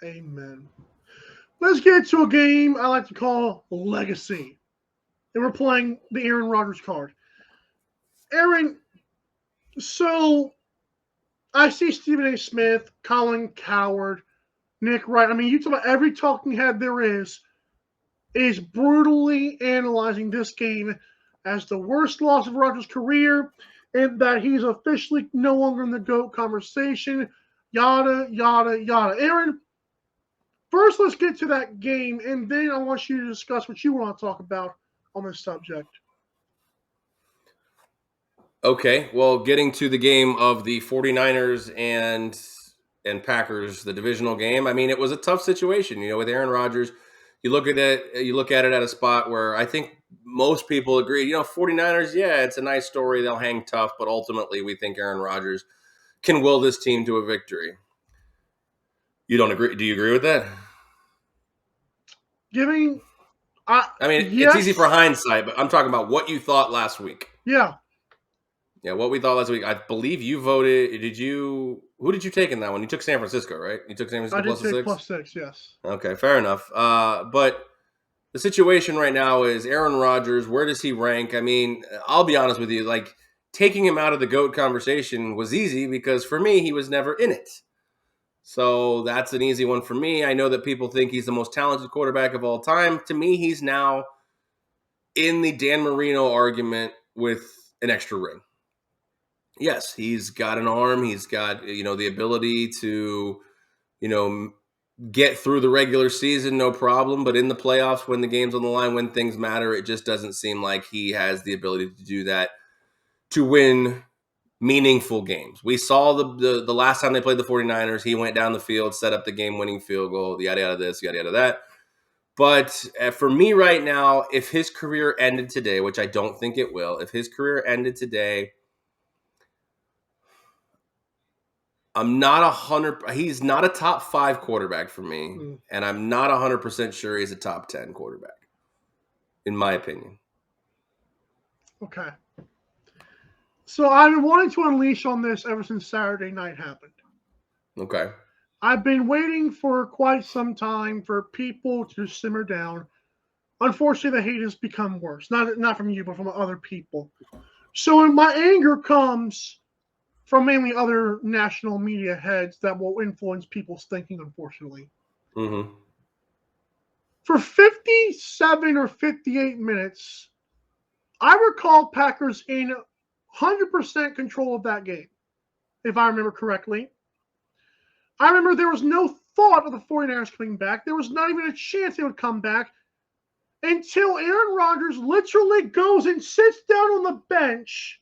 Amen. Let's get to a game I like to call Legacy. And we're playing the Aaron Rodgers card. Aaron, so I see Stephen A. Smith, Colin Coward, Nick Wright. I mean, you talk about every talking head there is brutally analyzing this game as the worst loss of Rodgers' career and that he's officially no longer in the GOAT conversation. Yada, yada, yada. Aaron, first let's get to that game, and then I want you to discuss what you want to talk about on this subject. Okay, well, getting to the game of the 49ers and Packers, the divisional game. I mean, it was a tough situation, with Aaron Rodgers. You look at it at a spot where I think most people agree, 49ers, yeah, it's a nice story. They'll hang tough, but ultimately we think Aaron Rodgers can will this team to a victory. You don't agree? Do you agree with that? I mean, Yes. It's easy for hindsight, but I'm talking about what you thought last week. Yeah. Yeah, what we thought last week. I believe you voted. Who did you take in that one? You took San Francisco, right? You took San Francisco I did plus take a 6? +6, yes. Okay, fair enough. But the situation right now is Aaron Rodgers. Where does he rank? I mean, I'll be honest with you. Like, taking him out of the GOAT conversation was easy because for me, he was never in it. So that's an easy one for me. I know that people think he's the most talented quarterback of all time. To me, he's now in the Dan Marino argument with an extra ring. Yes, he's got an arm. He's got, the ability to, get through the regular season, no problem. But in the playoffs, when the game's on the line, when things matter, it just doesn't seem like he has the ability to do that to win meaningful games. We saw the last time they played the 49ers, he went down the field, set up the game-winning field goal, yada, yada, this, yada, yada, that. But for me right now, if his career ended today, which I don't think it will, if his career ended today, I'm not 100. He's not a top 5 quarterback for me, and I'm not 100% sure he's a top 10 quarterback, in my opinion. Okay. So I've been wanting to unleash on this ever since Saturday night happened. Okay. I've been waiting for quite some time for people to simmer down. Unfortunately, the hate has become worse. Not from you, but from other people. So my anger comes from mainly other national media heads that will influence people's thinking, unfortunately. Mm-hmm. For 57 or 58 minutes, I recall Packers in 100% control of that game, if I remember correctly. I remember there was no thought of the 49ers coming back. There was not even a chance they would come back until Aaron Rodgers literally goes and sits down on the bench.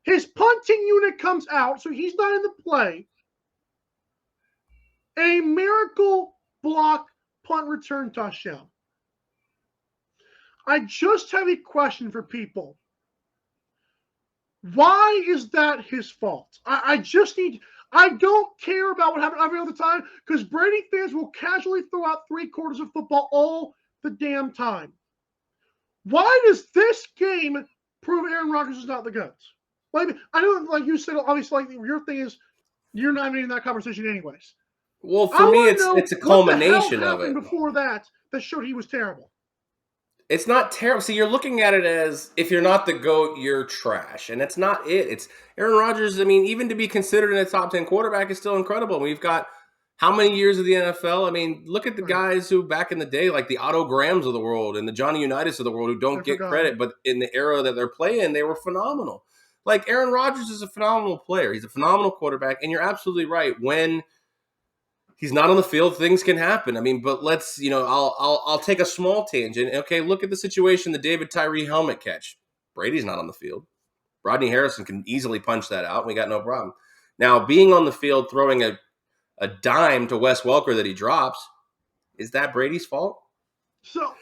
His punting unit comes out, so he's not in the play. A miracle block punt return touchdown. I just have a question for people. Why is that his fault? I don't care about what happened every other time because Brady fans will casually throw out 3/4 of football all the damn time. Why does this game prove Aaron Rodgers is not the GOAT? Like, I know, like you said, obviously, like, your thing is you're not even in that conversation anyways. Well, for me, it's a culmination of it. Before that showed he was terrible. It's not terrible. See, you're looking at it as if you're not the GOAT, you're trash. And that's not it. It's Aaron Rodgers. I mean, even to be considered in a top 10 quarterback is still incredible. We've got how many years of the NFL? I mean, look at the guys who back in the day, like the Otto Grahams of the world and the Johnny Unitas of the world, who don't get credit, but in the era that they're playing, they were phenomenal. Like, Aaron Rodgers is a phenomenal player. He's a phenomenal quarterback. And you're absolutely right. When he's not on the field, things can happen. I mean, but let's, I'll take a small tangent. Okay, look at the situation, the David Tyree helmet catch. Brady's not on the field. Rodney Harrison can easily punch that out, and we got no problem. Now, being on the field, throwing a dime to Wes Welker that he drops, is that Brady's fault? So,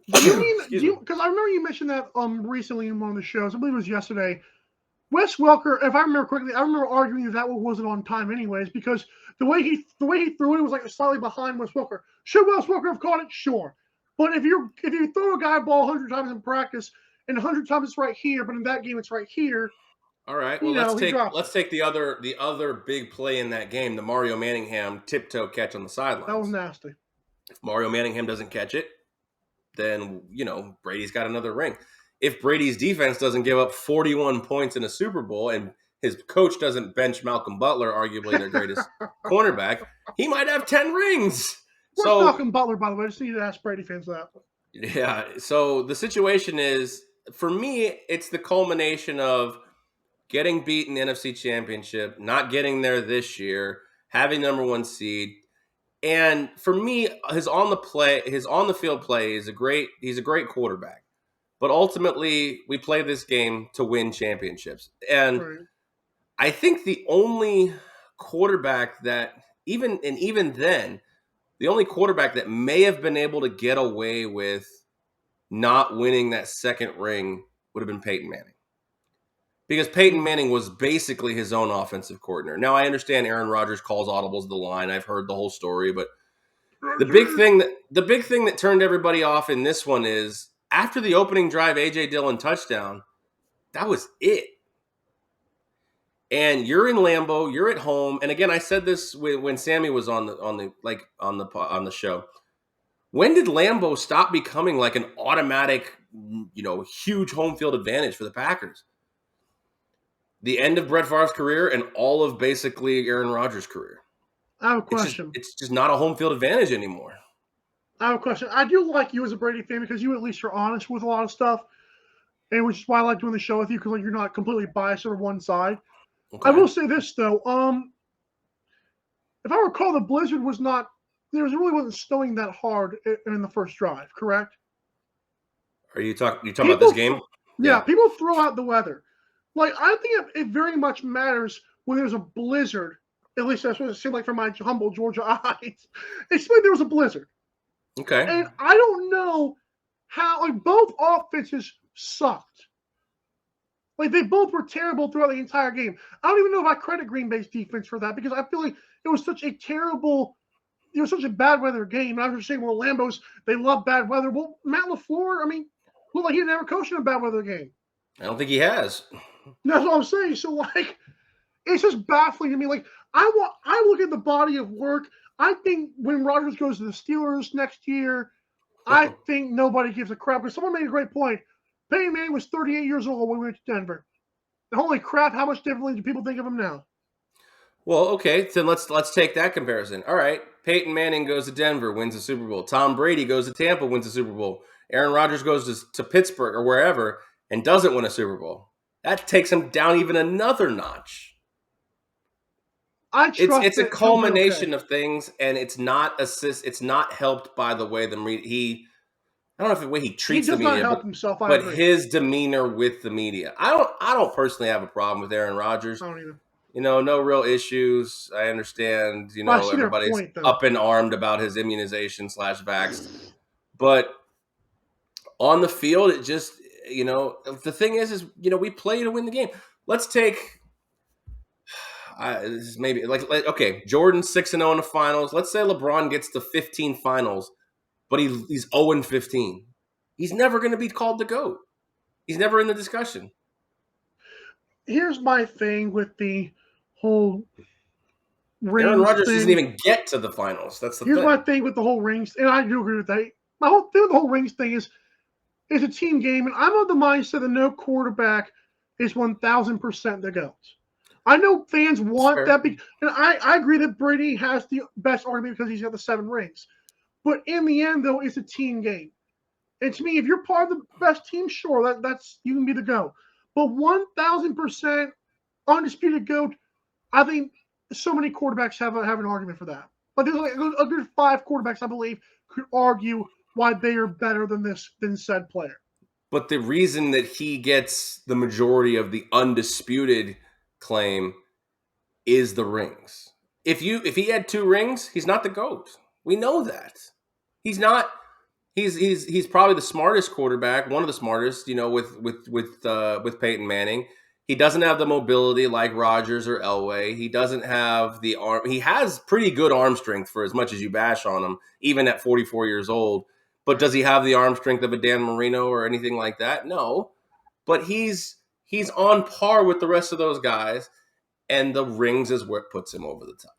you mean, because I remember you mentioned that recently in one of the shows, I believe it was yesterday. Wes Welker, if I remember correctly, I remember arguing that wasn't on time anyways, because the way he threw it was like slightly behind Wes Welker. Should Wes Welker have caught it? Sure. But if you throw a guy a ball 100 times in practice and 100 times it's right here, but in that game it's right here, All right. You Well, know, he dropped it. let's take the other big play in that game, the Mario Manningham tiptoe catch on the That was sidelines. nasty. If Mario Manningham doesn't catch it, then Brady's got another ring. If Brady's defense doesn't give up 41 points in a Super Bowl and his coach doesn't bench Malcolm Butler, arguably their greatest cornerback, he might have 10 rings. Where's So Malcolm Butler, by the way? I just need to ask Brady fans that. yeah, so the situation is, for me, it's the culmination of getting beat in the NFC Championship, not getting there this year, having number one seed. And for me, his on the field play is he's a great quarterback. But ultimately, we play this game to win championships. And Right. I think the only quarterback that even then, the only quarterback that may have been able to get away with not winning that second ring would have been Peyton Manning. Because Peyton Manning was basically his own offensive coordinator. Now I understand Aaron Rodgers calls audibles at the line. I've heard the whole story, but the big thing that turned everybody off in this one is after the opening drive AJ Dillon touchdown, that was it. And you're in Lambeau, you're at home, and again I said this when Sammy was on the show. When did Lambeau stop becoming like an automatic, huge home field advantage for the Packers? The end of Brett Favre's career and all of basically Aaron Rodgers' career. I have a question. It's just not a home field advantage anymore. I have a question. I do like you as a Brady fan because you at least are honest with a lot of stuff, and which is why I like doing the show with you because you're not completely biased over one side. Okay. I will say this though. If I recall, the blizzard was not. There really wasn't snowing that hard in the first drive. Correct? Are you talking about this game? Yeah, people throw out the weather. Like I think it very much matters when there's a blizzard. At least that's what it seemed like from my humble Georgia eyes. It seemed like there was a blizzard. Okay. And I don't know how both offenses sucked. Like they both were terrible throughout the entire game. I don't even know if I credit Green Bay's defense for that because I feel like it was such a bad weather game. And I was just saying, well, Lambeau's, they love bad weather. Well, Matt LaFleur, looked like he never coached in a bad weather game. I don't think he has. That's what I'm saying. So it's just baffling to me. Like I look at the body of work. I think when Rodgers goes to the Steelers next year, I think nobody gives a crap. Because someone made a great point. Peyton Manning was 38 years old when we went to Denver. Holy crap! How much differently do people think of him now? Well, okay, then let's take that comparison. All right, Peyton Manning goes to Denver, wins the Super Bowl. Tom Brady goes to Tampa, wins the Super Bowl. Aaron Rodgers goes to Pittsburgh or wherever and doesn't win a Super Bowl. That takes him down even another notch. It's a culmination of things, and it's not helped by the way I don't know if the way he treats the media, does not help himself. But his demeanor with the media. I don't personally have a problem with Aaron Rodgers. I don't either. No real issues. I understand, everybody's up and armed about his immunization /vax. But on the field, it just, the thing is, we play to win the game. Let's take, this is maybe, okay, Jordan's 6-0 in the finals. Let's say LeBron gets to 15 finals, but he's 0-15. He's never going to be called the GOAT. He's never in the discussion. Here's my thing with the whole rings Aaron Rodgers thing. Doesn't even get to the finals. That's the thing. Here's my thing with the whole rings, and I do agree with that. My whole thing with the whole rings thing is it's a team game, and I'm of the mindset that no quarterback is 1,000% the GOAT. I know fans want that, and I agree that Brady has the best argument because he's got the 7 rings. But in the end, though, it's a team game. And to me, if you're part of the best team, sure, that's you can be the GOAT. But 1,000% undisputed GOAT, I think so many quarterbacks have an argument for that. But there's like a good 5 quarterbacks, I believe, could argue why they are better than said player. But the reason that he gets the majority of the undisputed claim is the rings. If he had 2 rings, he's not the GOAT. We know that. He's not. He's probably the smartest quarterback, one of the smartest, with Peyton Manning. He doesn't have the mobility like Rodgers or Elway. He doesn't have the arm. He has pretty good arm strength for as much as you bash on him, even at 44 years old. But does he have the arm strength of a Dan Marino or anything like that? No. But he's He's on par with the rest of those guys, and the rings is what puts him over the top.